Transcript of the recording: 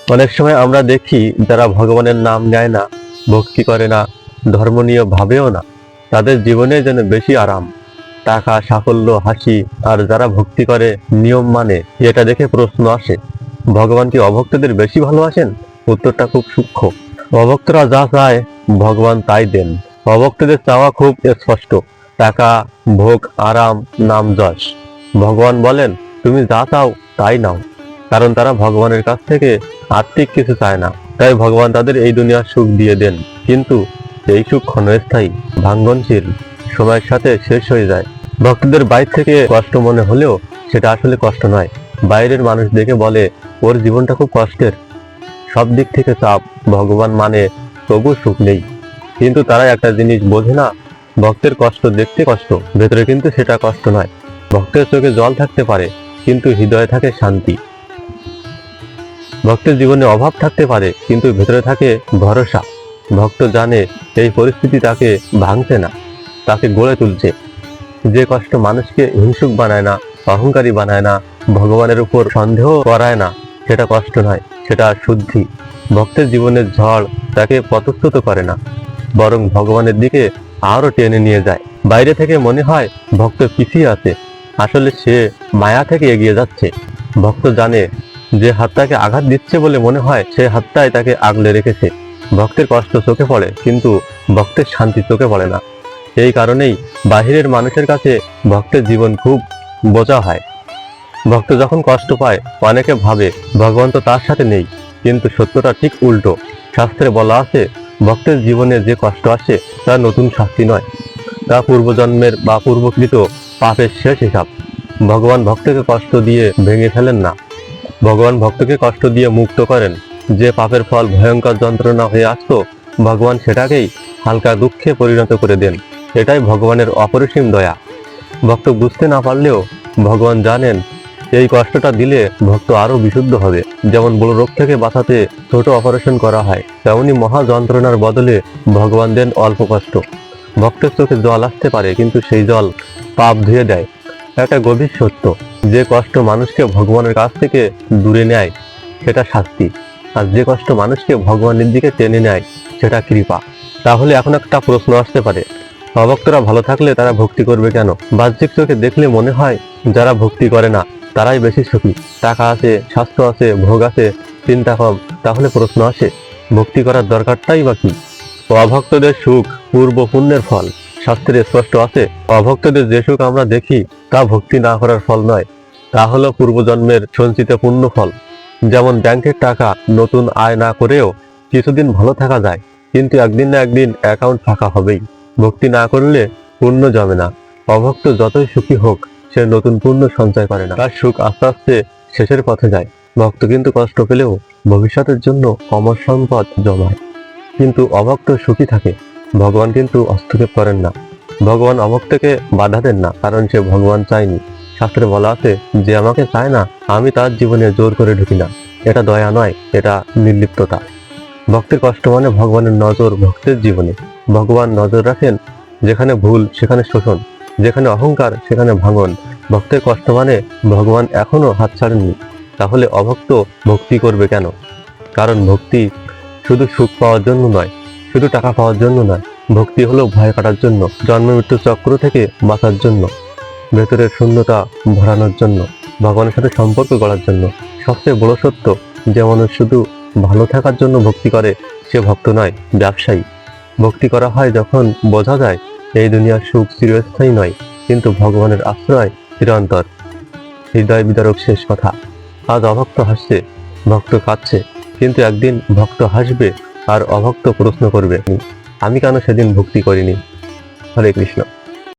অনেক সময় আমরা দেখি যারা ভগবানের নাম নেয় না, ভক্তি করে না, ধর্ম নিয়ে ভাবেও না, তাদের জীবনে যেন বেশি আরাম, টাকা, সাফল্য, হাসি। আর যারা ভক্তি করে, নিয়ম মানে, এটা দেখে প্রশ্ন আসে, ভগবান কি অভক্তদের বেশি ভালোবাসেন? উত্তরটা খুব সূক্ষ্ম। অভক্তরা যা চায় ভগবান তাই দেন। অভক্তদের চাওয়া খুব স্পষ্ট, টাকা, ভোগ, আরাম, নাম, যশ। ভগবান বলেন, তুমি যা চাও তাই নাও। কারণ তারা ভগবানের কাছ থেকে আত্মিক কিছু চায় না, তাই ভগবান তাদের এই দুনিয়ার সুখ দিয়ে দেন। কিন্তু এই সুখ ক্ষণস্থায়ী, ভাঙ্গনশীল, সময়ের সাথে শেষ হয়ে যায়। ভক্তদের বাইরে থেকে কষ্ট মনে হলেও সেটা আসলে কষ্ট নয়। বাইরের মানুষ দেখে বলে, ওর জীবনটা খুব কষ্টের, সব দিক থেকে চাপ, ভগবান মানে, তবু সুখ নেই। কিন্তু তারা একটা জিনিস বোঝে না, ভক্তের কষ্ট দেখতে কষ্ট, ভেতরে কিন্তু সেটা কষ্ট নয়। ভক্তের চোখে জল থাকতে পারে, কিন্তু হৃদয়ে থাকে শান্তি। ভক্তের জীবনে অভাব থাকতে পারে, কিন্তু ভেতরে থাকে ভরসা। ভক্ত জানে এই পরিস্থিতি তাকে ভাঙছে না, তাকে গড়ে তুলছে। যে কষ্ট মানুষকে হিংসুক বানায় না, অহংকারী বানায় না, ভগবানের উপর সন্দেহ করায় না, সেটা কষ্ট নয়, সেটা শুদ্ধি। ভক্তের জীবনের ঝড় তাকে পথচ্যুত করে না, বরং ভগবানের দিকে আরো টেনে নিয়ে যায়। বাইরে থেকে মনে হয় ভক্ত পিছিয়ে আছে, আসলে সে মায়া থেকে এগিয়ে যাচ্ছে। ভক্ত জানে যে হাত তাকে আঘাত দিচ্ছে বলে মনে হয়, সে হাতটাই তাকে আগলে রেখেছে। ভক্তের কষ্ট চোখে পড়ে, কিন্তু ভক্তের শান্তি চোখে পড়ে না। এই কারণেই বাহিরের মানুষের কাছে ভক্তের জীবন খুব বোঝা হয়। ভক্ত যখন কষ্ট পায়, অনেকে ভাবে ভগবান তো তার সাথে নেই, কিন্তু সত্যটা ঠিক উল্টো। শাস্ত্রে বলা আছে, ভক্তের জীবনে যে কষ্ট আসে তা নতুন শাস্তি নয়, তা পূর্বজন্মের বা পূর্বকৃত পাপের শেষ হিসাব। ভগবান ভক্তকে কষ্ট দিয়ে ভেঙে ফেলেন না, ভগবান ভক্তকে কষ্ট দিয়ে মুক্ত করেন। যে পাপের ফল ভয়ঙ্কর যন্ত্রণা হয়ে আসতো, ভগবান সেটাকেই হালকা দুঃখে পরিণত করে দেন। এটাই ভগবানের অপরিসীম দয়া। ভক্ত বুঝতে না পারলেও ভগবান জানেন, এই কষ্টটা দিলে ভক্ত আরো বিশুদ্ধ হবে। যেমন বড় রোগ থেকে বাঁচাতে ছোট অপারেশন করা হয়, তেমনি মহা যন্ত্রণার বদলে ভগবান দেন অল্প কষ্ট। ভক্তের চোখে জল আসতে পারে, কিন্তু সেই জল পাপ ধুয়ে দেয়। একটা গভীর সত্য, যে কষ্ট মানুষকে ভগবানের কাছ থেকে দূরে নেয় সেটা শাস্তি, আর যে কষ্ট মানুষকে ভগবানের দিকে টেনে নেয় সেটা কৃপা। তাহলে এখন একটা প্রশ্ন আসতে পারে, অভক্তরা ভালো থাকলে তারা ভক্তি করবে কেন? বাহ্যিক চোখে দেখলে মনে হয় যারা ভক্তি করে না তারাই বেশি সুখী, টাকা আছে, স্বাস্থ্য আছে, ভোগ আছে, চিন্তা কম। তাহলে প্রশ্ন আসে, ভক্তি করার দরকারটাই বা কি? অভক্তদের সুখ পূর্ব পুণ্যের ফল। শাস্ত্রে স্পষ্ট আছে, অভক্তদের যে সুখ আমরা দেখি তা ভক্তি না করার ফল নয়, তা হলো পূর্বজন্মের সঞ্চিত পুণ্য ফল। যেমন ব্যাংকের টাকা নতুন আয় না করেও কিছুদিন ভালো থাকা যায়, কিন্তু একদিন না একদিন অ্যাকাউন্ট ফাঁকা হবেই। ভক্তি না করলে পুণ্য জমে না। অভক্ত যতই সুখী হোক, সে নতুন পুণ্য সঞ্চয় করে না, তার সুখ আস্তে আস্তে শেষের পথে যায়। ভক্ত কিন্তু কষ্ট পেলেও ভবিষ্যতের জন্য অমর সম্পদ জমায়, কিন্তু অভক্ত সুখী থাকে। ভগবান কিন্তু হস্তক্ষেপ করেন না, ভগবান অভক্তকে বাধা দেন না, কারণ সে ভগবান চায়নি। শাস্ত্রে বলা আছে, যে আমাকে চায় না আমি তার জীবনে জোর করে ঢুকি না। এটা দয়া নয়, এটা নির্লিপ্ততা। ভক্তের কষ্ট মানে ভগবানের নজর ভক্তের জীবনে। ভগবান নজর রাখেন যেখানে ভুল সেখানে শোষণ, যেখানে অহংকার সেখানে ভাঙন। ভক্তের কষ্ট মানে ভগবান এখনো হাত ছাড়েননি। তাহলে অভক্ত ভক্তি করবে কেন? কারণ ভক্তি শুধু সুখ পাওয়ার জন্য নয়, শুধু টাকা পাওয়ার জন্য নয়। ভক্তি হলো ভয় কাটার জন্য, জন্ম মৃত্যু চক্র থেকে বাঁচার জন্য, ভেতরের শূন্যতা ভরানোর জন্য, ভগবানের সাথে সম্পর্ক গড়ার জন্য। সবচেয়ে বড় সত্য, যে মানুষ শুধু ভালো থাকার জন্য ভক্তি করে সে ভক্ত নয়, ব্যবসায়ী। ভক্তি করা হয় যখন বোঝা যায় এই দুনিয়ার সুখ চিরস্থায়ী নয়, কিন্তু ভগবানের আশ্রয় চিরন্তর। হৃদয় বিদারক শেষ কথা। আজ অভক্ত হাসছে, ভক্ত কাঁদছে, কিন্তু একদিন ভক্ত হাসবে আর অভক্ত প্রশ্ন করবে, আমি কেন সেদিন ভক্তি করিনি? হরে কৃষ্ণ।